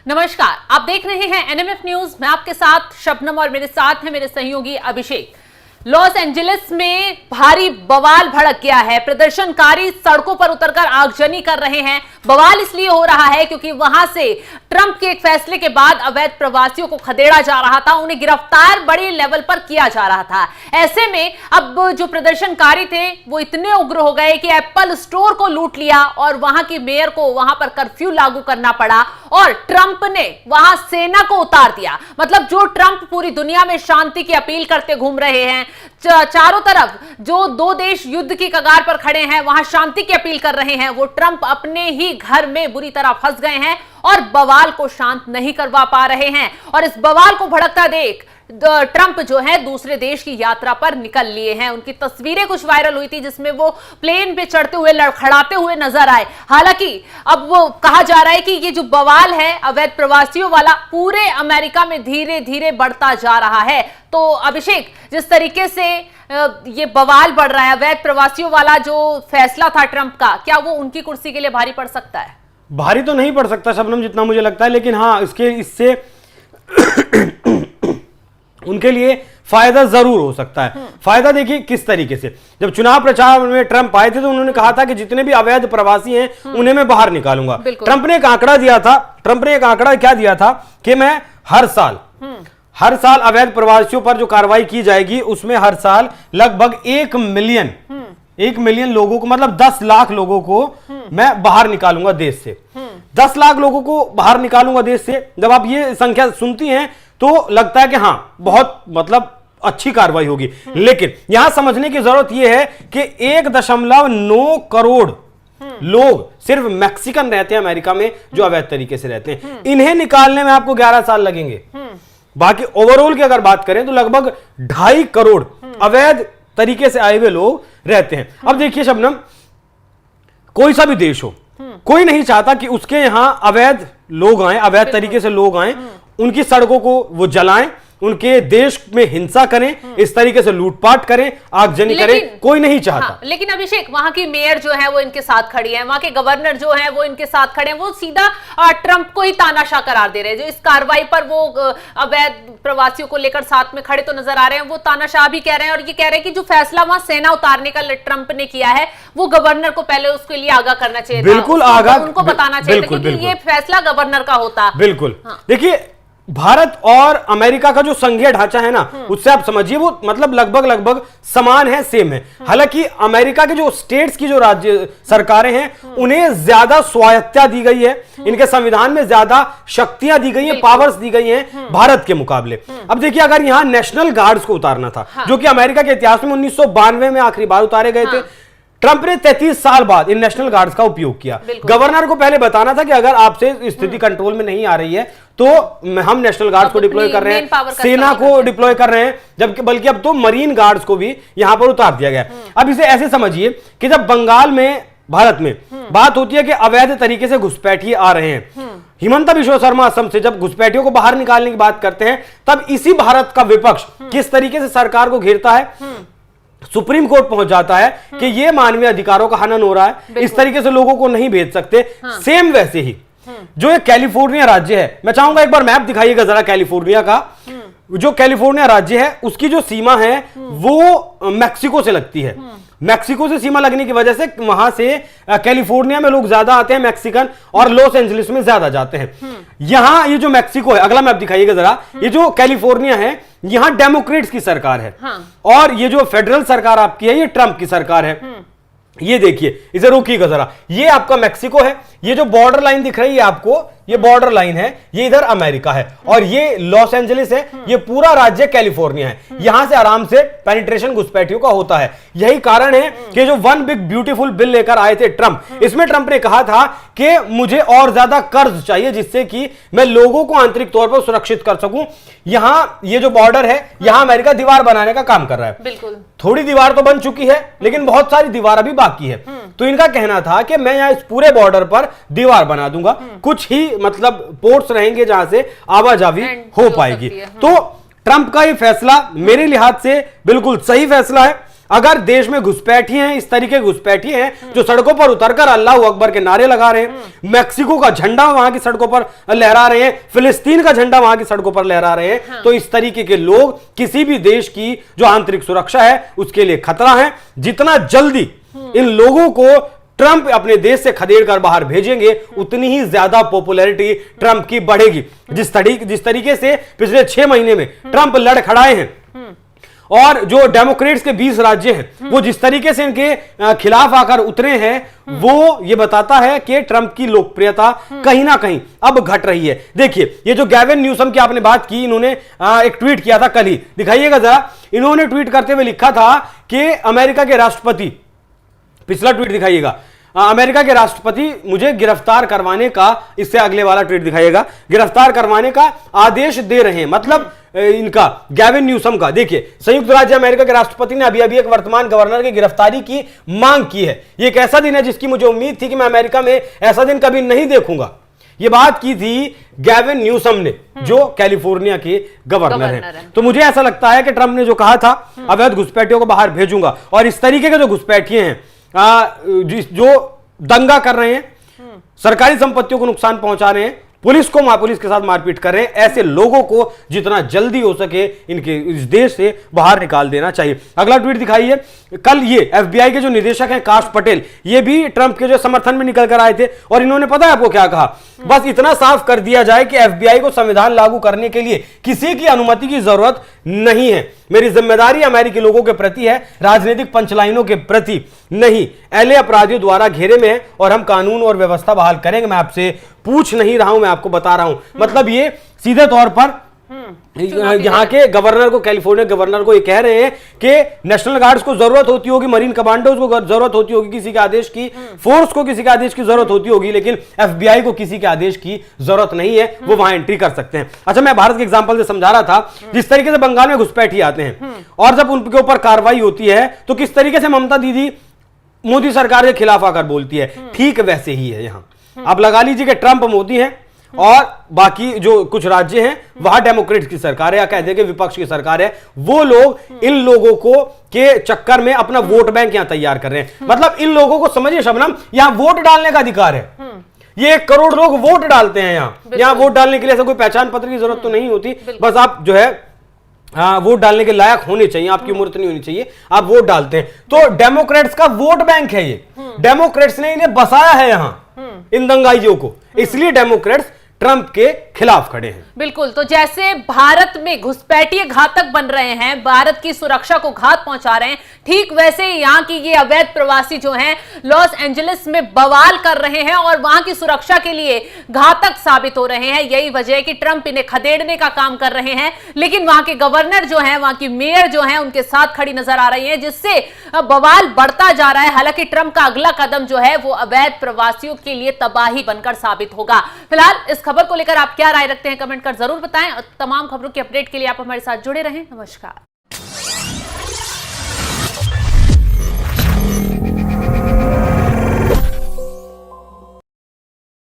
नमस्कार, आप देख रहे हैं एनएमएफ न्यूज। मैं आपके साथ शबनम और मेरे साथ हैं मेरे सहयोगी अभिषेक। लॉस एंजलिस में भारी बवाल भड़क गया है। प्रदर्शनकारी सड़कों पर उतरकर आगजनी कर रहे हैं। बवाल इसलिए हो रहा है क्योंकि वहां से ट्रंप के एक फैसले के बाद अवैध प्रवासियों को खदेड़ा जा रहा था, उन्हें गिरफ्तार बड़े लेवल पर किया जा रहा था। ऐसे में अब जो प्रदर्शनकारी थे वो इतने उग्र हो गए कि एप्पल स्टोर को लूट लिया और वहां की मेयर को वहां पर कर्फ्यू लागू करना पड़ा और ट्रंप ने वहां सेना को उतार दिया। मतलब जो ट्रंप पूरी दुनिया में शांति की अपील करते घूम रहे हैं, चारों तरफ जो दो देश युद्ध की कगार पर खड़े हैं, वहां शांति की अपील कर रहे हैं, वो ट्रंप अपने ही घर में बुरी तरह फंस गए हैं और बवाल को शांत नहीं करवा पा रहे हैं। और इस बवाल को भड़कता देख ट्रंप जो है दूसरे देश की यात्रा पर निकल लिए हैं। उनकी तस्वीरें कुछ वायरल हुई थी जिसमें वो प्लेन पे चढ़ते हुए लड़खड़ाते हुए नजर आए। हालांकि अब वो कहा जा रहा है कि ये जो बवाल है अवैध प्रवासियों वाला पूरे अमेरिका में धीरे धीरे बढ़ता जा रहा है। तो अभिषेक, जिस तरीके से ये बवाल बढ़ रहा है, अवैध प्रवासियों वाला जो फैसला था ट्रंप का, क्या वो उनकी कुर्सी के लिए भारी पड़ सकता है? भारी तो नहीं पड़ सकता शबनम, जितना मुझे लगता है, लेकिन हाँ इससे उनके लिए फायदा जरूर हो सकता है। फायदा देखिए किस तरीके से, जब चुनाव प्रचार में ट्रंप आए थे तो उन्होंने कहा था कि जितने भी अवैध प्रवासी हैं उन्हें मैं बाहर निकालूंगा। ट्रंप ने एक आंकड़ा दिया था, क्या दिया था कि मैं हर साल अवैध प्रवासियों पर जो कार्रवाई की जाएगी उसमें हर साल लगभग 1 मिलियन लोगों को, मतलब 10 लाख लोगों को मैं बाहर निकालूंगा देश से। 10 लाख लोगों को बाहर निकालूंगा देश से। जब आप ये संख्या सुनती हैं तो लगता है कि हाँ बहुत मतलब अच्छी कार्रवाई होगी, लेकिन यहां समझने की जरूरत यह है कि 1.9 करोड़ लोग सिर्फ मैक्सिकन रहते हैं अमेरिका में, जो अवैध तरीके से रहते हैं। इन्हें निकालने में आपको 11 साल लगेंगे। बाकी ओवरऑल की अगर बात करें तो लगभग 2.5 करोड़ अवैध तरीके से आए हुए लोग रहते हैं। अब देखिए शबनम, कोई सा भी देश हो, कोई नहीं चाहता कि उसके यहां अवैध लोग आए, अवैध तरीके से लोग आए, उनकी सड़कों को वो जलाएं, उनके देश में हिंसा करें, इस तरीके से लूटपाट करें, आगजनी करें, कोई नहीं चाहता। हाँ, लेकिन अभिषेक, वहां की मेयर जो है वो इनके साथ खड़ी है, वहां के गवर्नर जो है वो इनके साथ खड़े हैं, वो सीधा ट्रंप को ही तानाशाह करार दे रहे हैं। जो इस कार्रवाई पर वो अवैध प्रवासियों को लेकर साथ में खड़े तो नजर आ रहे हैं, वो तानाशाह भी कह रहे हैं और ये कह रहे हैं कि जो फैसला वहां सेना उतारने का ट्रंप ने किया है वो गवर्नर को पहले उसके लिए आगाह करना चाहिए, बिल्कुल आगाह उनको बताना चाहिए क्योंकि ये फैसला गवर्नर का होता। बिल्कुल। देखिए भारत और अमेरिका का जो संघीय ढांचा है ना, उससे आप समझिए वो मतलब लगभग समान है, सेम है। हालांकि अमेरिका के जो स्टेट्स की जो राज्य सरकारें हैं उन्हें ज्यादा स्वायत्तता दी गई है, इनके संविधान में ज्यादा शक्तियां दी गई है, पावर्स दी गई हैं भारत के मुकाबले। अब देखिए अगर यहां नेशनल गार्ड्स को उतारना था, जो कि अमेरिका के इतिहास में 1992 में आखिरी बार उतारे गए थे, ट्रंप ने 33 साल बाद इन नेशनल गार्ड्स का उपयोग किया। गवर्नर को पहले बताना था कि अगर आपसे स्थिति कंट्रोल में नहीं आ रही है तो हम नेशनल गार्ड्स को डिप्लॉय कर रहे हैं, सेना को डिप्लॉय कर रहे हैं, जबकि बल्कि अब तो मरीन गार्ड्स को भी यहां पर उतार दिया गया। अब इसे ऐसे समझिए कि जब बंगाल में, भारत में बात होती है कि अवैध तरीके से घुसपैठिए आ रहे हैं, हिमंता बिश्व शर्मा असम से जब घुसपैठियों को बाहर निकालने की बात करते हैं, तब इसी भारत का विपक्ष किस तरीके से सरकार को घेरता है, सुप्रीम कोर्ट पहुंच जाता है कि ये मानवीय अधिकारों का हनन हो रहा है, इस तरीके से लोगों को नहीं भेज सकते। सेम वैसे ही जो एक कैलिफोर्निया राज्य है, मैं चाहूंगा एक बार मैप दिखाइएगा जरा कैलिफोर्निया का। जो कैलिफोर्निया राज्य है उसकी जो सीमा है वो मैक्सिको से लगती है। मैक्सिको से सीमा लगने की वजह से वहां से कैलिफोर्निया में लोग ज्यादा आते हैं मैक्सिकन, और लॉस एंजलिस में ज्यादा जाते हैं। यहां ये जो मैक्सिको है, अगला मैप दिखाइएगा जरा, ये जो कैलिफोर्निया है यहां डेमोक्रेट्स की सरकार है। और ये जो फेडरल सरकार आपकी है ये ट्रंप की सरकार है। ये देखिए, इसे रोकिएगा जरा, ये आपका मैक्सिको है, ये जो बॉर्डर लाइन दिख रही है आपको, ये बॉर्डर लाइन है, ये इधर अमेरिका है, और ये लॉस एंजलिस है, ये पूरा राज्य कैलिफोर्निया है। यहां से आराम से पेनिट्रेशन घुसपैठियों का होता है। यही कारण है कि जो वन बिग ब्यूटीफुल बिल लेकर आए थे ट्रंप, इसमें ट्रंप ने कहा था कि मुझे और ज्यादा कर्ज चाहिए जिससे कि मैं लोगों को आंतरिक तौर पर सुरक्षित कर सकूं। यहां ये जो बॉर्डर है, यहां अमेरिका दीवार बनाने का काम कर रहा है। बिल्कुल, थोड़ी दीवार तो बन चुकी है लेकिन बहुत सारी दीवार अभी बाकी है। तो इनका कहना था कि मैं यहां इस पूरे बॉर्डर पर दीवार बना दूंगा, कुछ ही मतलब पोर्ट्स रहेंगे जहां से आवाजाही हो पाएगी। तो ट्रंप का ये फैसला मेरे लिहाज से बिल्कुल सही फैसला है। अगर देश में घुसपैठिए हैं, इस तरीके के घुसपैठिए हैं जो सड़कों पर उतरकर अल्लाह अकबर के नारे लगा रहे हैं, मैक्सिको का झंडा वहां की सड़कों पर लहरा रहे हैं, फिलिस्तीन का झंडा वहां की सड़कों पर लहरा रहे हैं, तो इस तरीके के लोग किसी भी देश की जो आंतरिक सुरक्षा है उसके लिए खतरा है। जितना जल्दी इन लोगों को ट्रंप अपने देश से खदेड़ कर बाहर भेजेंगे, उतनी ही ज्यादा पॉपुलैरिटी ट्रंप की बढ़ेगी। जिस तरीके से पिछले 6 महीने में ट्रंप लड़ खड़ाए हैं और जो डेमोक्रेट्स के 20 राज्य हैं वो जिस तरीके से इनके खिलाफ आकर उतरे हैं, वो ये बताता है कि ट्रंप की लोकप्रियता कहीं ना कहीं अब घट रही है। देखिए, ये जो गैविन न्यूसम की आपने बात की, इन्होंने एक ट्वीट किया था कल ही, दिखाइएगा जरा। इन्होंने ट्वीट करते हुए लिखा था कि अमेरिका के राष्ट्रपति, पिछला ट्वीट दिखाइएगा, अमेरिका के राष्ट्रपति मुझे गिरफ्तार करवाने का, इससे अगले वाला ट्वीट दिखाइएगा, गिरफ्तार करवाने का आदेश दे रहे हैं, मतलब इनका गैविन न्यूसम का। देखिए, संयुक्त राज्य अमेरिका के राष्ट्रपति ने अभी अभी एक वर्तमान गवर्नर की गिरफ्तारी की मांग की है। यह एक ऐसा दिन है जिसकी मुझे उम्मीद थी कि मैं अमेरिका में ऐसा दिन कभी नहीं देखूंगा। यह बात की थी गैविन न्यूसम ने, जो कैलिफोर्निया के गवर्नर हैं। तो मुझे ऐसा लगता है कि ट्रंप ने जो कहा था अवैध घुसपैठियों को बाहर भेजूंगा, और इस तरीके के जो घुसपैठिए हैं जो दंगा कर रहे हैं, सरकारी संपत्तियों को नुकसान पहुंचा रहे हैं, पुलिस के साथ मारपीट कर रहे हैं, ऐसे लोगों को जितना जल्दी हो सके इनके इस देश से बाहर निकाल देना चाहिए। अगला ट्वीट दिखाइए। कल ये एफबीआई के जो निदेशक हैं काश पटेल, ये भी ट्रंप के जो समर्थन में निकल कर आए थे, और इन्होंने पता है आपको क्या कहा? बस इतना साफ कर दिया जाए कि एफबीआई को संविधान लागू करने के लिए किसी की अनुमति की जरूरत नहीं है। मेरी जिम्मेदारी अमेरिकी लोगों के प्रति है, राजनीतिक पंचलाइनों के प्रति नहीं। एलए अपराधियों द्वारा घेरे में है और हम कानून और व्यवस्था बहाल करेंगे। मैं आपसे पूछ नहीं रहा हूं, मैं आपको बता रहा हूं। मतलब ये सीधे तौर पर यहां के गवर्नर को, कैलिफोर्निया गवर्नर को ये कह रहे हैं कि नेशनल गार्ड्स को जरूरत होती होगी, मरीन कमांडोज को जरूरत होती होगी किसी के आदेश की, फोर्स को किसी के आदेश की जरूरत होती होगी, लेकिन एफबीआई को किसी के आदेश की जरूरत नहीं है, वो वहां एंट्री कर सकते हैं। अच्छा, मैं भारत के एग्जांपल से समझा रहा था, जिस तरीके से बंगाल में घुसपैठी आते हैं और जब उनके ऊपर कार्रवाई होती है तो किस तरीके से ममता दीदी मोदी सरकार के खिलाफ आकर बोलती है, ठीक वैसे ही है यहां। आप लगा लीजिए कि ट्रंप मोदी है और बाकी जो कुछ राज्य हैं वहां डेमोक्रेट्स की सरकार है, या कह दें कि विपक्ष की सरकार है। वो लोग इन लोगों को के चक्कर में अपना वोट बैंक यहां तैयार कर रहे हैं। मतलब इन लोगों को समझिए शबनम, यहां वोट डालने का अधिकार है। ये 1 करोड़ लोग वोट डालते हैं यहां वोट डालने के लिए ऐसा कोई पहचान पत्र की जरूरत तो नहीं होती, बस आप जो है वोट डालने के लायक होने चाहिए, आपकी उम्र तो नहीं होनी चाहिए, आप वोट डालते हैं। तो डेमोक्रेट्स का वोट बैंक है ये, डेमोक्रेट्स ने इन्हें बसाया है यहां, इन दंगाइयों को, इसलिए डेमोक्रेट्स ट्रंप के खिलाफ खड़े हैं। बिल्कुल। तो जैसे भारत में घुसपैठिए घातक बन रहे हैं, भारत की सुरक्षा को घात पहुंचा रहे हैं, ठीक वैसे यहाँ की ये अवैध प्रवासी जो हैं लॉस एंजलिस में बवाल कर रहे हैं और वहां की सुरक्षा के लिए घातक साबित हो रहे हैं। यही वजह है कि ट्रंप इन्हें खदेड़ने का काम कर रहे हैं, लेकिन वहां के गवर्नर जो हैं, वहां की मेयर जो हैं, उनके साथ खड़ी नजर आ रही है, जिससे बवाल बढ़ता जा रहा है। हालांकि ट्रंप का अगला कदम जो है वो अवैध प्रवासियों के लिए तबाही बनकर साबित होगा। फिलहाल इस खबर को लेकर आप क्या राय रखते हैं, कमेंट कर जरूर बताएं। और तमाम खबरों की अपडेट के लिए आप हमारे साथ जुड़े रहें। नमस्कार।